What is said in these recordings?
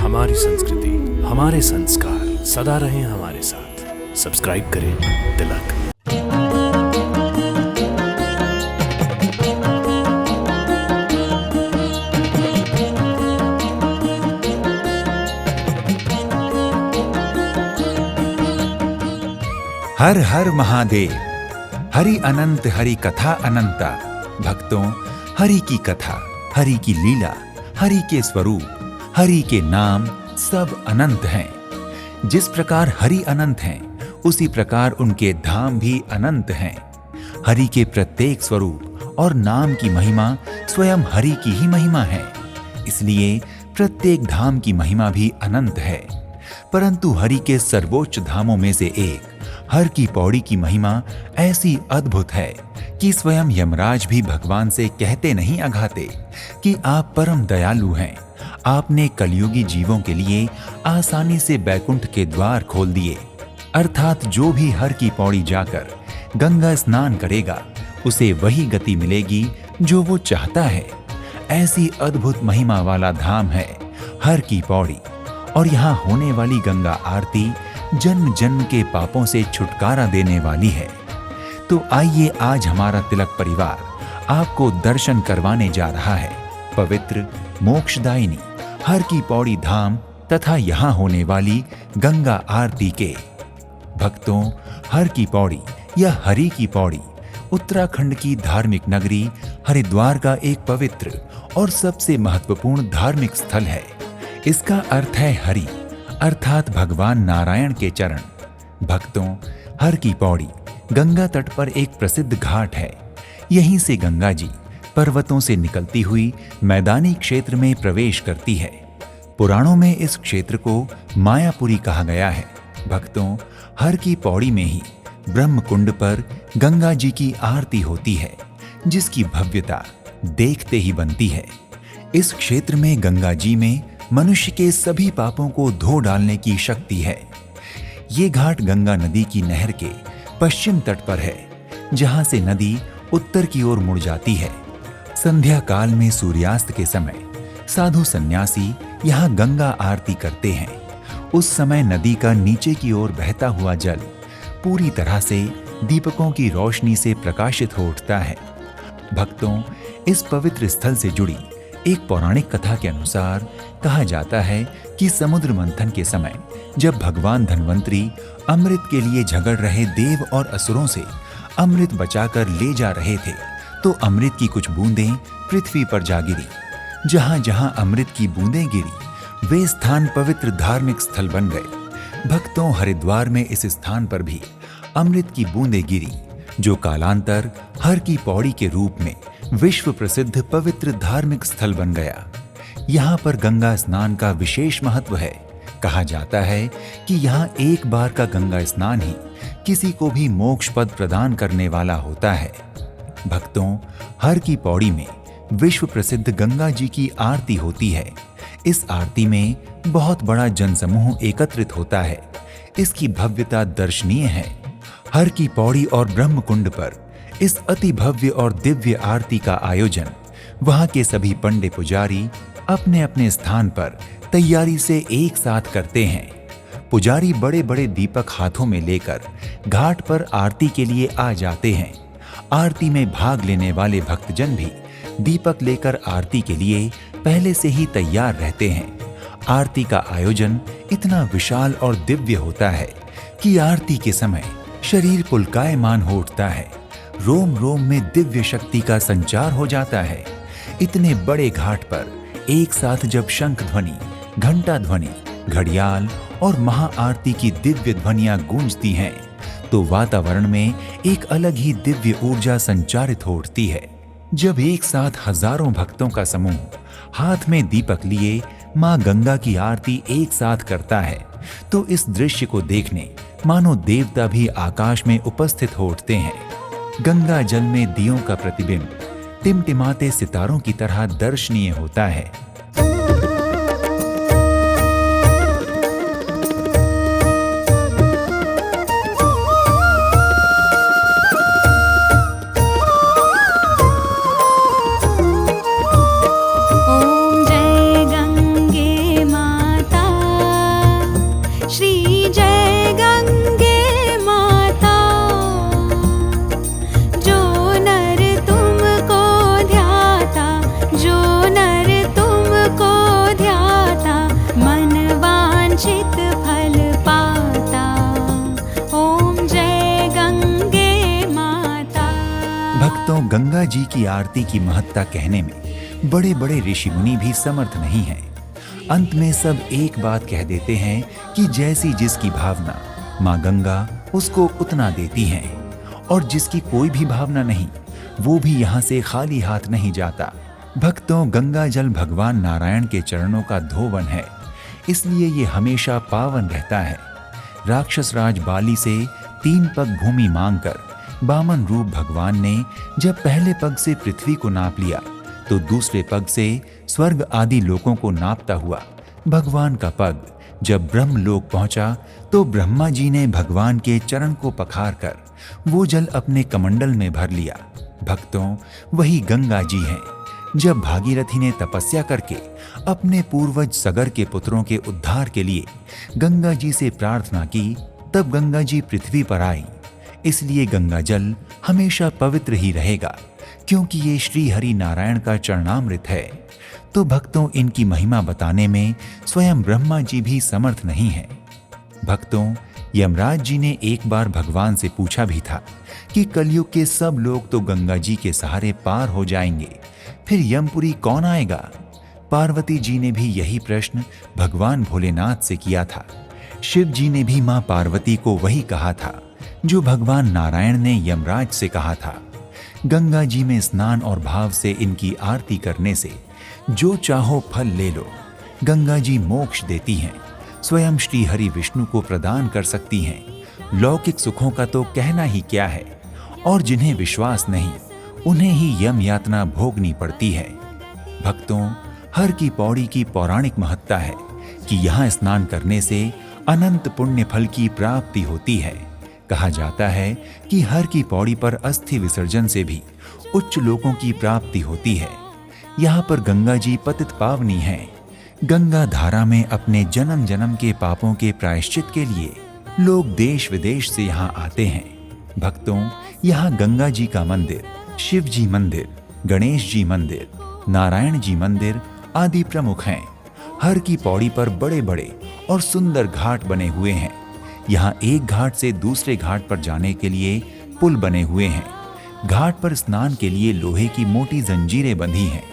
हमारी संस्कृति, हमारे संस्कार सदा रहें हमारे साथ। सब्सक्राइब करें तिलक। हर हर महादेव। हरि अनंत, हरि कथा अनंता। भक्तों, हरि की कथा, हरि की लीला, हरि के स्वरूप, हरि के नाम सब अनंत हैं। जिस प्रकार हरि अनंत हैं, उसी प्रकार उनके धाम भी अनंत हैं। हरि के प्रत्येक स्वरूप और नाम की महिमा स्वयं हरि की ही महिमा है, इसलिए प्रत्येक धाम की महिमा भी अनंत है। परंतु हरि के सर्वोच्च धामों में से एक हर की पौड़ी की महिमा ऐसी अद्भुत है कि स्वयं यमराज भी भगवान से कहते नहीं अघाते कि आप परम दयालु हैं। आपने कलयुगी जीवों के लिए आसानी से बैकुंठ के द्वार खोल दिए, अर्थात जो भी हर की पौड़ी जाकर गंगा स्नान करेगा उसे वही गति मिलेगी जो वो चाहता है। ऐसी अद्भुत महिमा वाला धाम है हर की पौड़ी, और यहाँ होने वाली गंगा आरती जन्म जन्म के पापों से छुटकारा देने वाली है। तो आइए आज हमारा तिलक परिवार आपको दर्शन करवाने जा रहा है पवित्र मोक्षदायिनी हर की पौड़ी धाम तथा यहाँ होने वाली गंगा आरती के। भक्तों, हर की पौड़ी या हरि की पौड़ी उत्तराखंड की धार्मिक नगरी हरिद्वार का एक पवित्र और सबसे महत्वपूर्ण धार्मिक स्थल है। इसका अर्थ है हरि, अर्थात भगवान नारायण के चरण। भक्तों, हर की पौड़ी गंगा तट पर एक प्रसिद्ध घाट है। यहीं से गंगा जी पर्वतों से निकलती हुई मैदानी क्षेत्र में प्रवेश करती है। पुराणों में इस क्षेत्र को मायापुरी कहा गया है। भक्तों, हर की पौड़ी में ही ब्रह्म कुंड पर गंगा जी की आरती होती है, जिसकी भव्यता देखते ही बनती है। इस क्षेत्र में गंगा जी में मनुष्य के सभी पापों को धो डालने की शक्ति है। ये घाट गंगा नदी की नहर के पश्चिम तट पर है, जहां से नदी उत्तर की ओर मुड़ जाती है। संध्या काल में सूर्यास्त के समय साधु सन्यासी यहाँ गंगा आरती करते हैं। उस समय नदी का नीचे की ओर बहता हुआ जल पूरी तरह से दीपकों की रोशनी से प्रकाशित हो उठता है। भक्तों, इस पवित्र स्थल से जुड़ी एक पौराणिक कथा के अनुसार कहा जाता है कि समुद्र मंथन के समय जब भगवान धन्वंतरी अमृत के लिए झगड़ रहे देव और असुरों से अमृत बचाकर ले जा रहे थे, तो अमृत की कुछ बूंदें पृथ्वी पर जा गिरी। जहां जहां अमृत की बूंदें गिरी, वे स्थान पवित्र धार्मिक स्थल बन गए। भक्तों, हरिद्वार में इस स्थान पर भी अमृत की बूंदें गिरी, जो कालांतर हर की पौड़ी के रूप में विश्व प्रसिद्ध पवित्र धार्मिक स्थल बन गया। यहाँ पर गंगा स्नान का विशेष महत्व है। कहा जाता है कि यहाँ एक बार का गंगा स्नान ही किसी को भी मोक्ष पद प्रदान करने वाला होता है। भक्तों, हर की पौड़ी में विश्व प्रसिद्ध गंगा जी की आरती होती है। इस आरती में बहुत बड़ा जनसमूह एकत्रित होता है। इसकी भव्यता दर्शनीय है। हर की पौड़ी और ब्रह्म कुंड पर इस अति भव्य और दिव्य आरती का आयोजन वहां के सभी पंडे पुजारी अपने अपने स्थान पर तैयारी से एक साथ करते हैं। पुजारी बड़े बड़े दीपक हाथों में लेकर घाट पर आरती के लिए आ जाते हैं। आरती में भाग लेने वाले भक्तजन भी दीपक लेकर आरती के लिए पहले से ही तैयार रहते हैं। आरती का आयोजन इतना विशाल और दिव्य होता है कि आरती के समय शरीर पुलकायमान हो उठता है। रोम रोम में दिव्य शक्ति का संचार हो जाता है। इतने बड़े घाट पर एक साथ जब शंख ध्वनि, घंटा ध्वनि, घड़ियाल और महाआरती की दिव्य ध्वनियां गूंजती हैं, तो वातावरण में एक अलग ही दिव्य ऊर्जा संचारित हो उठती है। जब एक साथ हजारों भक्तों का समूह हाथ में दीपक लिए मां गंगा की आरती एक साथ करता है, तो इस दृश्य को देखने मानो देवता भी आकाश में उपस्थित हो उठते हैं। गंगा जल में दियों का प्रतिबिंब टिमटिमाते सितारों की तरह दर्शनीय होता है। ओम जय गंगे माता गंगा जी की आरती की महत्ता कहने में बड़े बड़े ऋषि मुनि भी समर्थ नहीं हैं। अंत में सब एक बात कह देते हैं कि जैसी जिसकी भावना, माँ गंगा उसको उतना देती हैं, और जिसकी कोई भी भावना नहीं वो भी यहाँ से खाली हाथ नहीं जाता। भक्तों, गंगा जल भगवान नारायण के चरणों का धोवन है, इसलिए ये हमेशा पावन रहता है। राक्षस राज बाली से 3 पग भूमि मांगकर बामन रूप भगवान ने जब पहले पग से पृथ्वी को नाप लिया तो दूसरे पग से स्वर्ग आदि लोकों को नापता हुआ भगवान का पग जब ब्रह्मलोक पहुंचा तो ब्रह्मा जी ने भगवान के चरण को पखार कर वो जल अपने कमंडल में भर लिया। भक्तों, वही गंगा जी हैं। जब भागीरथी ने तपस्या करके अपने पूर्वज सगर के पुत्रों के उद्धार के लिए गंगा जी से प्रार्थना की, तब गंगा जी पृथ्वी पर आई। इसलिए गंगा जल हमेशा पवित्र ही रहेगा, क्योंकि ये श्री हरि नारायण का चरणामृत है। तो भक्तों, इनकी महिमा बताने में स्वयं ब्रह्मा जी भी समर्थ नहीं है। भक्तों, यमराज जी ने एक बार भगवान से पूछा भी था कि कलयुग के सब लोग तो गंगा जी के सहारे पार हो जाएंगे, फिर यमपुरी कौन आएगा? पार्वती जी ने भी यही प्रश्न भगवान भोलेनाथ से किया था। शिव जी ने भी मां पार्वती को वही कहा था जो भगवान नारायण ने यमराज से कहा था। गंगा जी में स्नान और भाव से इनकी आरती करने से जो चाहो फल ले लो। गंगा जी मोक्ष देती हैं, स्वयं श्री हरि विष्णु को प्रदान कर सकती हैं। लौकिक सुखों का तो कहना ही क्या है, और जिन्हें विश्वास नहीं उन्हें ही यम यातना भोगनी पड़ती है। भक्तों, हर की पौड़ी की पौराणिक महत्ता है कि यहाँ स्नान करने से अनंत पुण्य फल की प्राप्ति होती है। कहा जाता है कि हर की पौड़ी पर अस्थि विसर्जन से भी उच्च लोकों की प्राप्ति होती है। यहाँ पर गंगा जी पतित पावनी हैं। गंगा धारा में अपने जन्म जन्म के पापों के प्रायश्चित के लिए लोग देश विदेश से यहाँ आते हैं। भक्तों, यहाँ गंगा जी का मंदिर, शिव जी मंदिर, गणेश जी मंदिर, नारायण जी मंदिर आदि प्रमुख हैं। हर की पौड़ी पर बड़े बड़े और सुंदर घाट बने हुए हैं। यहाँ एक घाट से दूसरे घाट पर जाने के लिए पुल बने हुए हैं। घाट पर स्नान के लिए लोहे की मोटी जंजीरें बंधी हैं।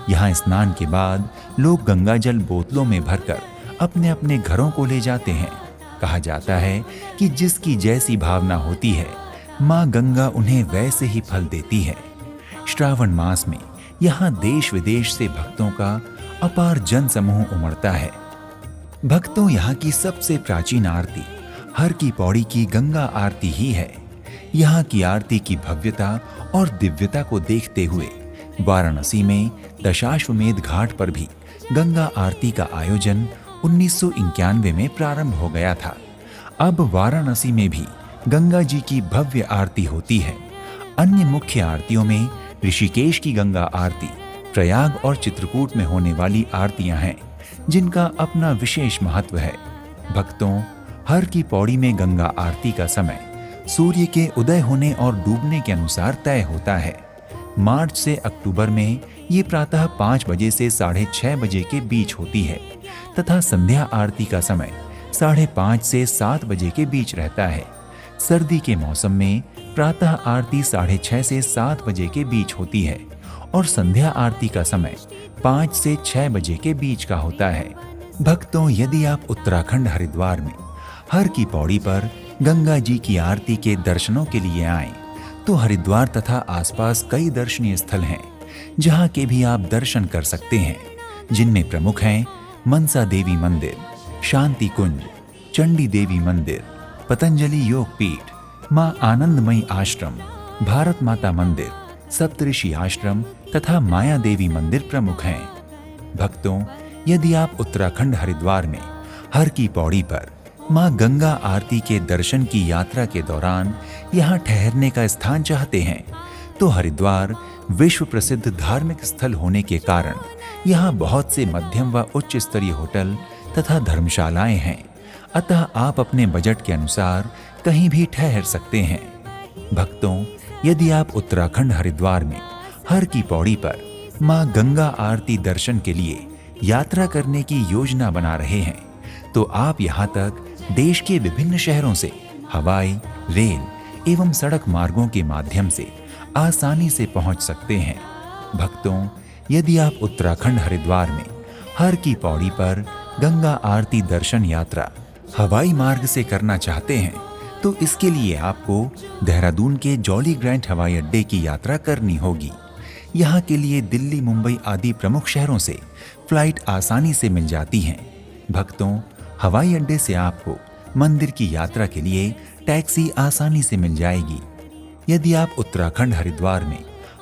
यहाँ स्नान के बाद लोग गंगा जल बोतलों में भरकर अपने अपने घरों को ले जाते हैं। कहा जाता है कि जिसकी जैसी भावना होती है, माँ गंगा उन्हें वैसे ही फल देती है। श्रावण मास में यहाँ देश विदेश से भक्तों का अपार जन समूह उमड़ता है। भक्तों, यहाँ की सबसे प्राचीन आरती हर की पौड़ी की गंगा आरती ही है। यहाँ की आरती की भव्यता और दिव्यता को देखते हुए वाराणसी में दशाश्वमेध घाट पर भी गंगा आरती का आयोजन 1991 में प्रारंभ हो गया था। अब वाराणसी में भी गंगा जी की भव्य आरती होती है। अन्य मुख्य आरतियों में ऋषिकेश की गंगा आरती, प्रयाग और चित्रकूट में होने वाली आरतियां हैं, जिनका अपना विशेष महत्व है। भक्तों, हर की पौड़ी में गंगा आरती का समय सूर्य के उदय होने और डूबने के अनुसार तय होता है। मार्च से अक्टूबर में ये प्रातः 5 बजे से 6:30 बजे के बीच होती है तथा संध्या आरती का समय 5:30 से 7 बजे के बीच रहता है। सर्दी के मौसम में प्रातः आरती 6:30 से 7 बजे के बीच होती है और संध्या आरती का समय 5 से 6 बजे के बीच का होता है। भक्तों, यदि आप उत्तराखंड हरिद्वार में हर की पौड़ी पर गंगा जी की आरती के दर्शनों के लिए आएं, तो हरिद्वार तथा आसपास कई दर्शनीय स्थल हैं जहां के भी आप दर्शन कर सकते हैं, जिनमें प्रमुख हैं मनसा देवी मंदिर, शांति कुंज, चंडी देवी मंदिर, पतंजलि योग पीठ, मां आनंदमयी आश्रम, भारत माता मंदिर, सप्तऋषि आश्रम तथा माया देवी मंदिर प्रमुख हैं। भक्तों, यदि आप उत्तराखंड हरिद्वार में हर की पौड़ी पर मां गंगा आरती के दर्शन की यात्रा के दौरान यहाँ ठहरने का स्थान चाहते हैं, तो हरिद्वार विश्व प्रसिद्ध धार्मिक स्थल होने के कारण यहाँ बहुत से मध्यम व उच्च स्तरीय होटल तथा धर्मशालाएं हैं। अतः आप अपने बजट के अनुसार कहीं भी ठहर सकते हैं। भक्तों, यदि आप उत्तराखंड हरिद्वार में हर की पौड़ी पर मां गंगा आरती दर्शन के लिए यात्रा करने की योजना बना रहे हैं, तो आप यहाँ तक देश के विभिन्न शहरों से हवाई, रेल एवं सड़क मार्गों के माध्यम से आसानी से पहुंच सकते हैं। भक्तों, यदि आप उत्तराखंड हरिद्वार में हर की पौड़ी पर गंगा आरती दर्शन यात्रा हवाई मार्ग से करना चाहते हैं तो इसके लिए आपको देहरादून के जॉली ग्रांट हवाई अड्डे की यात्रा करनी होगी। यहाँ के लिए दिल्ली, मुंबई आदि प्रमुख शहरों से फ्लाइट आसानी से मिल जाती हैं। भक्तों, हवाई अड्डे से आपको मंदिर की यात्रा के लिए टैक्सी आसानी से मिल जाएगी। यदि आप उत्तराखंड हरिद्वार में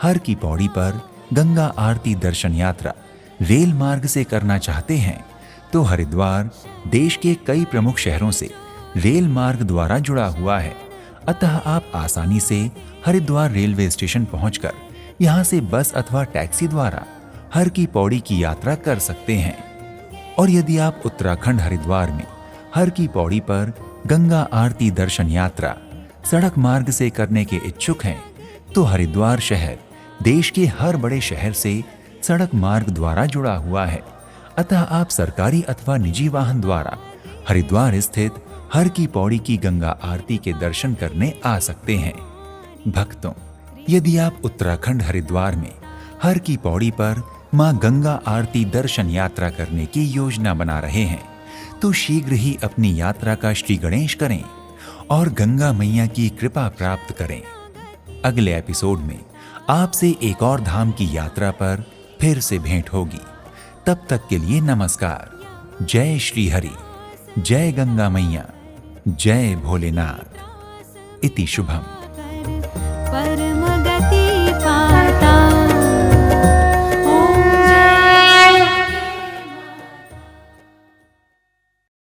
हर की पौड़ी पर गंगा आरती दर्शन यात्रा रेल मार्ग से करना चाहते हैं तो हरिद्वार देश के कई प्रमुख शहरों से रेल मार्ग द्वारा जुड़ा हुआ है। अतः आप आसानी से हरिद्वार रेलवे स्टेशन पहुंचकर यहां से बस अथवा टैक्सी द्वारा हर की पौड़ी की यात्रा कर सकते हैं। और यदि आप उत्तराखंड हरिद्वार में हर की पौड़ी पर गंगा आरती दर्शन यात्रा सड़क मार्ग से करने के इच्छुक हैं तो हरिद्वार शहर देश के हर बड़े शहर से सड़क मार्ग द्वारा जुड़ा हुआ है। अतः आप सरकारी अथवा निजी वाहन द्वारा हरिद्वार स्थित हर की पौड़ी की गंगा आरती के दर्शन करने आ सकते हैं। भक्तों, यदि आप उत्तराखंड हरिद्वार में हर की पौड़ी पर मां गंगा आरती दर्शन यात्रा करने की योजना बना रहे हैं तो शीघ्र ही अपनी यात्रा का श्री गणेश करें और गंगा मैया की कृपा प्राप्त करें। अगले एपिसोड में आपसे एक और धाम की यात्रा पर फिर से भेंट होगी। तब तक के लिए नमस्कार। जय श्री हरि, जय गंगा मैया, जय भोलेनाथ। इति शुभम।